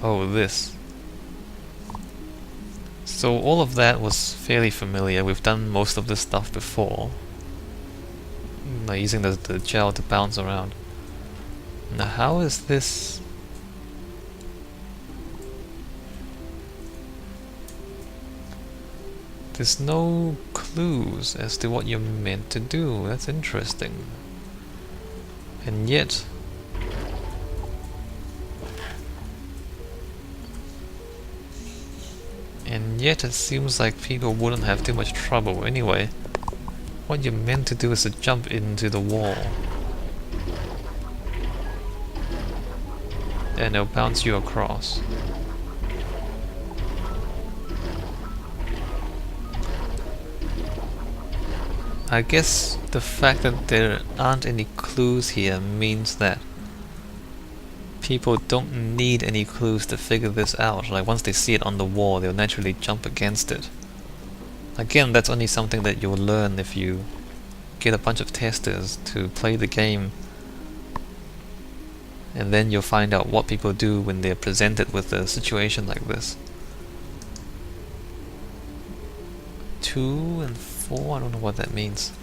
Oh, this. So all of that was fairly familiar. We've done most of this stuff before. Like using the gel to bounce around. Now how is this... There's no clues as to what you're meant to do. That's interesting. And yet... And yet it seems like people wouldn't have too much trouble anyway. What you're meant to do is to jump into the wall. And it'll bounce you across. I guess the fact that there aren't any clues here means that people don't need any clues to figure this out. Like once they see it on the wall, they'll naturally jump against it. Again, that's only something that you'll learn if you get a bunch of testers to play the game, and then you'll find out what people do when they're presented with a situation like this. 2 and 4, I don't know what that means.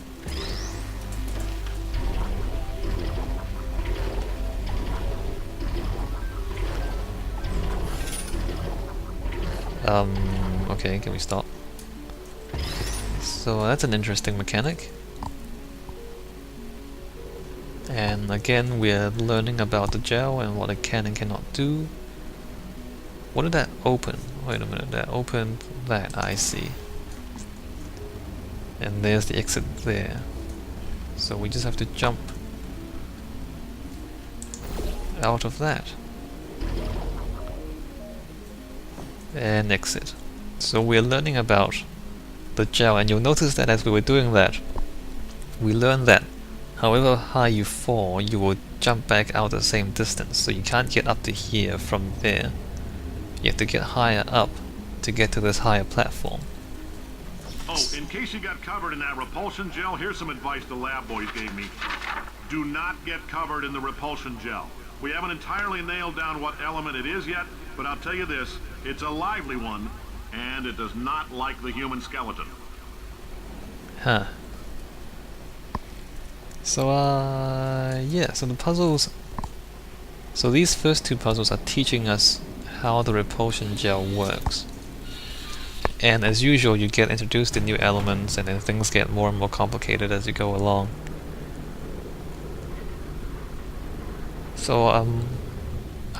Okay, can we stop? So that's an interesting mechanic. And again, we're learning about the gel and what it can and cannot do. What did that open? Wait a minute, that opened that, I see. And there's the exit there. So we just have to jump out of that. And exit. So we're learning about the gel, and you'll notice that as we were doing that, we learned that however high you fall, you will jump back out the same distance, so you can't get up to here from there. You have to get higher up to get to this higher platform. Oh, in case you got covered in that repulsion gel, here's some advice the lab boys gave me. Do not get covered in the repulsion gel. We haven't entirely nailed down what element it is yet, but I'll tell you this, it's a lively one, and it does not like the human skeleton. Huh. So, yeah, so the puzzles... So these first two puzzles are teaching us how the repulsion gel works. And as usual, you get introduced to new elements, and then things get more and more complicated as you go along. So,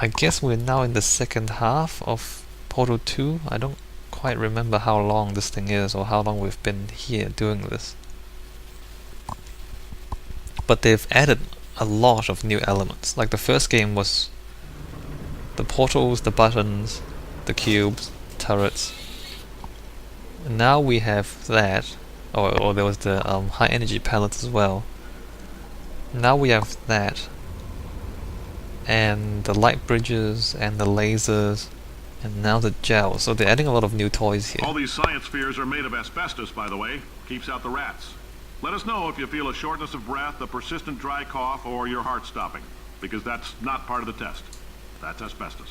I guess we're now in the second half of Portal 2. I don't quite remember how long this thing is, or how long we've been here doing this. But they've added a lot of new elements. Like the first game was the portals, the buttons, the cubes, turrets. And now we have that, or there was the high energy pellets as well. Now we have that, and the light bridges, and the lasers, and now the gel. So they're adding a lot of new toys here. All these science spheres are made of asbestos, by the way. Keeps out the rats. Let us know if you feel a shortness of breath, a persistent dry cough, or your heart stopping, because that's not part of the test. That's asbestos.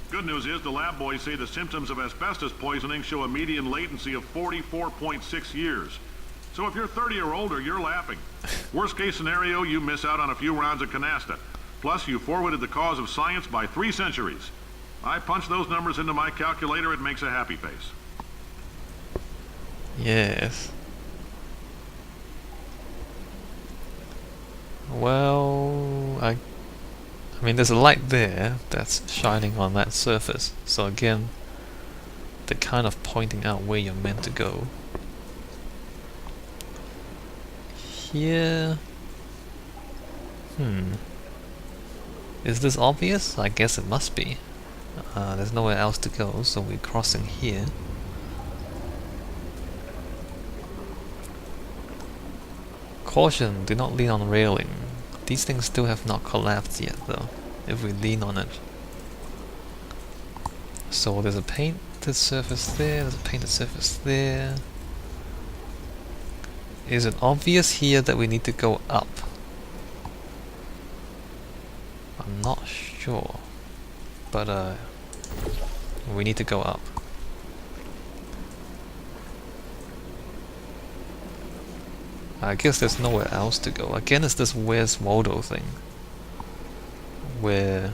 Good news is the lab boys say the symptoms of asbestos poisoning show a median latency of 44.6 years. So if you're 30 or older, you're laughing. Worst case scenario, you miss out on a few rounds of canasta. Plus, you forwarded the cause of science by 3 centuries. I punch those numbers into my calculator, it makes a happy face. Yes. Well, I mean, there's a light there that's shining on that surface. So again, they're kind of pointing out where you're meant to go. Here... Is this obvious? I guess it must be. There's nowhere else to go, so we're crossing here. Caution, do not lean on railing. These things still have not collapsed yet though, if we lean on it. So there's a painted surface there, there's a painted surface there. Is it obvious here that we need to go up? I'm not sure. But We need to go up. I guess there's nowhere else to go. Again, it's this Where's Waldo thing. Where...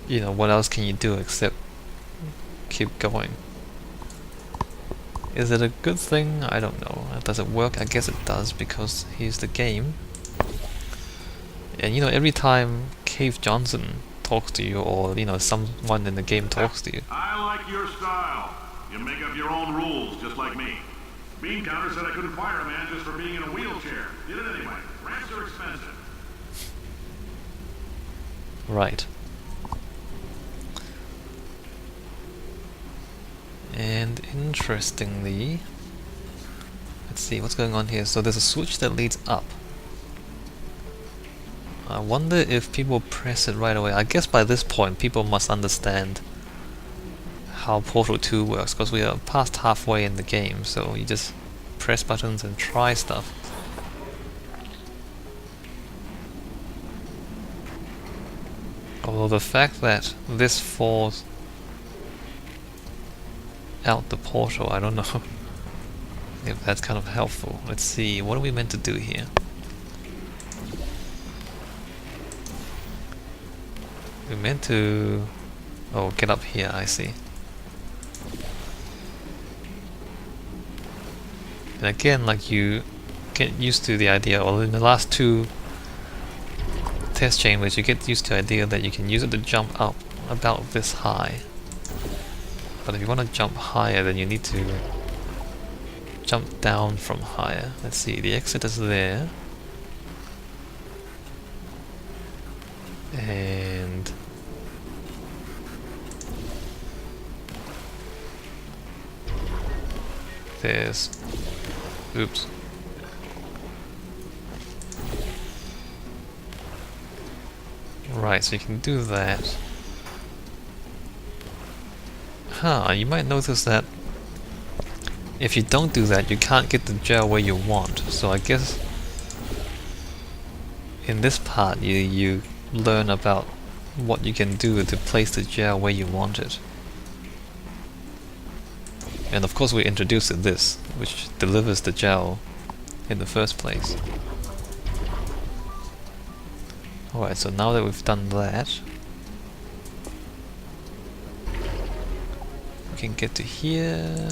you know, what else can you do except keep going? Is it a good thing? I don't know. Does it work? I guess it does, because he's the game. And you know, every time Cave Johnson talks to you, or you know, someone in the game talks to you. I like your style. You make up your own rules, just like me. Bean Counter said I couldn't fire a man just for being in a wheelchair. Did it anyway. Ramps are expensive. Right. And interestingly, let's see what's going on here. So there's a switch that leads up. I wonder if people press it right away. I guess by this point people must understand how Portal 2 works, because we are past halfway in the game, so you just press buttons and try stuff. Although the fact that this falls out the portal, I don't know if that's kind of helpful. Let's see, what are we meant to do here? We're meant to... oh, get up here, I see. And again, like, you get used to the idea, or in the last two test chambers, you get used to the idea that you can use it to jump up about this high. But if you want to jump higher, then you need to jump down from higher. Let's see, the exit is there. And... there's... oops. Right, so you can do that. Huh, you might notice that if you don't do that, you can't get the gel where you want. So I guess in this part you learn about what you can do to place the gel where you want it. And of course we introduced this, which delivers the gel in the first place. Alright, so now that we've done that, we can get to here.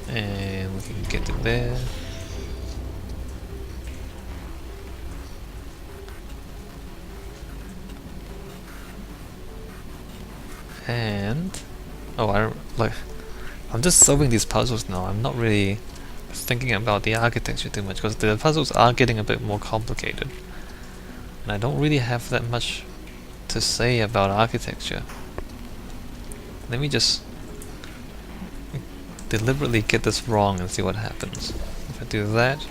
And we can get to there. And oh, I'm just solving these puzzles now. I'm not really thinking about the architecture too much, because the puzzles are getting a bit more complicated. And I don't really have that much to say about architecture. Let me just deliberately get this wrong and see what happens. If I do that...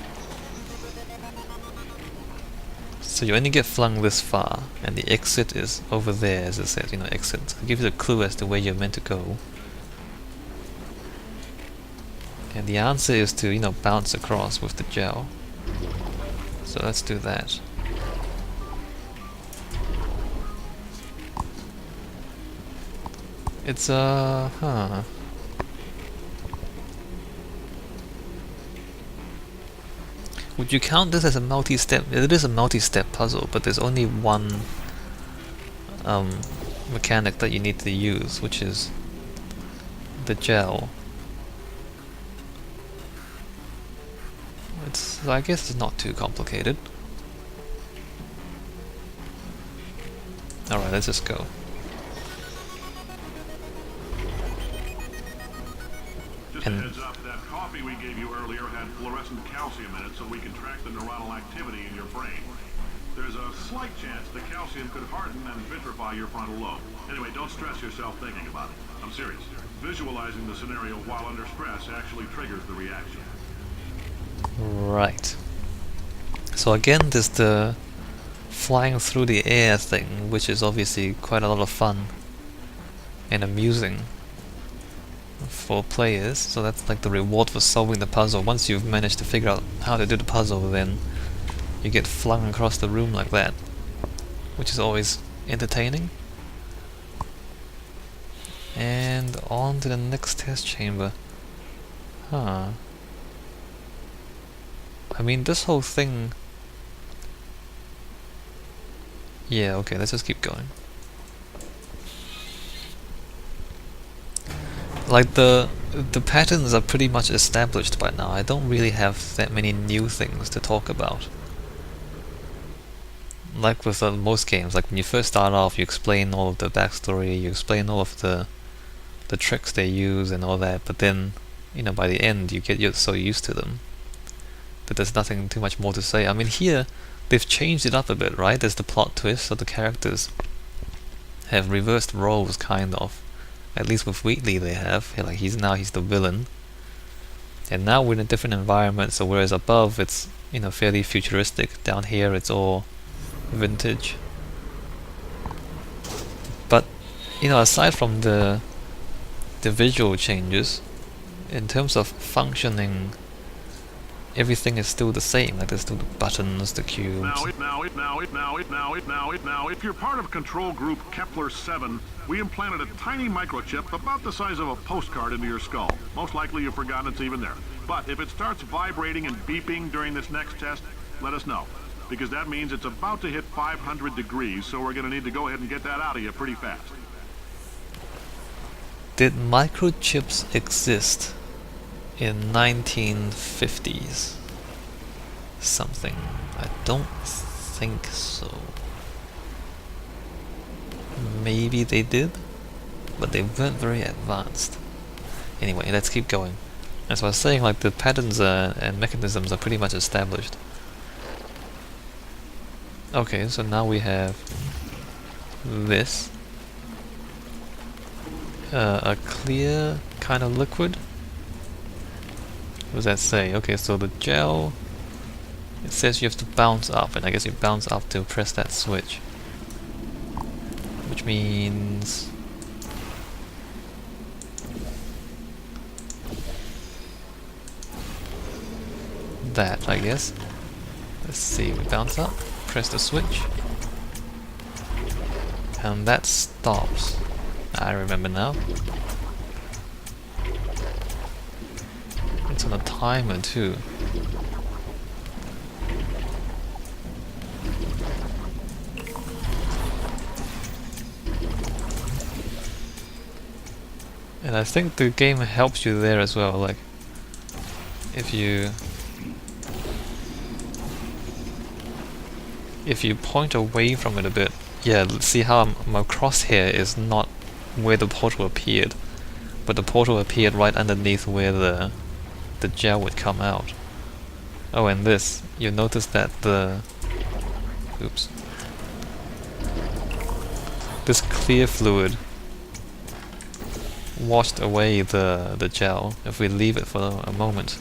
so you only get flung this far, and the exit is over there, as it says, you know, exit. It gives you a clue as to where you're meant to go. And the answer is to, you know, bounce across with the gel. So let's do that. It's would you count this as a multi-step? It is a multi-step puzzle, but there's only one mechanic that you need to use, which is the gel. I guess it's not too complicated. Alright, let's just go. Just a heads up, that coffee we gave you earlier had fluorescent calcium in it, so we can track the neuronal activity in your brain. There's a slight chance the calcium could harden and vitrify your frontal lobe. Anyway, don't stress yourself thinking about it. I'm serious. Visualizing the scenario while under stress actually triggers the reaction. Right. So again, there's the flying through the air thing, which is obviously quite a lot of fun and amusing. for players, so that's like the reward for solving the puzzle. Once you've managed to figure out how to do the puzzle, then you get flung across the room like that, which is always entertaining. And on to the next test chamber. Huh. I mean, this whole thing... Yeah, okay, let's just keep going. Like, the patterns are pretty much established by now. I don't really have that many new things to talk about. Like with most games, like when you first start off, you explain all of the backstory, you explain all of the tricks they use and all that, but then, you know, by the end you get so used to them that there's nothing too much more to say. I mean, here they've changed it up a bit, right? There's the plot twist, so the characters have reversed roles, kind of. At least with Wheatley they have. Like, he's the villain, and now we're in a different environment. So whereas above it's, you know, fairly futuristic, down here it's all vintage. But, you know, aside from the visual changes, in terms of functioning, everything is still the same. Like, there's still the buttons, the cubes. Now, if you're part of control group Kepler-7, we implanted a tiny microchip about the size of a postcard into your skull. Most likely you've forgotten it's even there. But if it starts vibrating and beeping during this next test, let us know, because that means it's about to hit 500 degrees, so we're going to need to go ahead and get that out of you pretty fast. Did microchips exist in 1950s something? I don't think so. Maybe they did, but they weren't very advanced. Anyway, let's keep going. As I was saying, like, the patterns and mechanisms are pretty much established. Okay, so now we have this. A clear kind of liquid. What does that say? Okay, so the gel, it says you have to bounce up, and I guess you bounce up to press that switch. Which means... that, I guess. Let's see, we bounce up, press the switch, and that stops. I remember now. It's on a timer too. And I think the game helps you there as well, like, if you point away from it a bit, yeah, see how my crosshair is not where the portal appeared, but the portal appeared right underneath where the gel would come out. Oh, and this, you notice that this clear fluid washed away the gel if we leave it for a moment.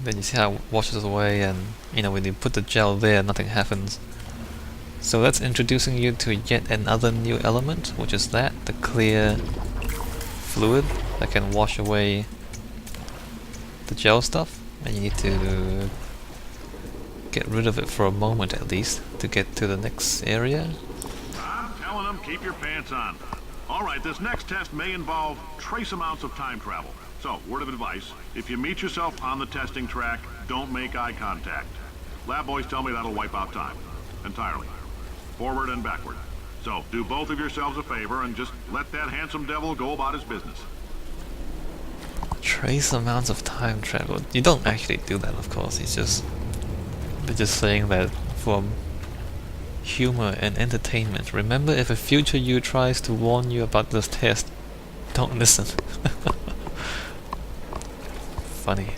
Then you see how it washes away, and, you know, when you put the gel there, nothing happens. So that's introducing you to yet another new element, which is the clear fluid that can wash away the gel stuff, and you need to get rid of it for a moment at least to get to the next area. I'm telling them, keep your pants on. Alright, this next test may involve trace amounts of time travel. So, word of advice, if you meet yourself on the testing track, don't make eye contact. Lab boys tell me that'll wipe out time. Entirely. Forward and backward. So, do both of yourselves a favor and just let that handsome devil go about his business. Trace amounts of time travel. You don't actually do that, of course. They're just saying that for humor and entertainment. Remember, if a future you tries to warn you about this test, don't listen. Funny.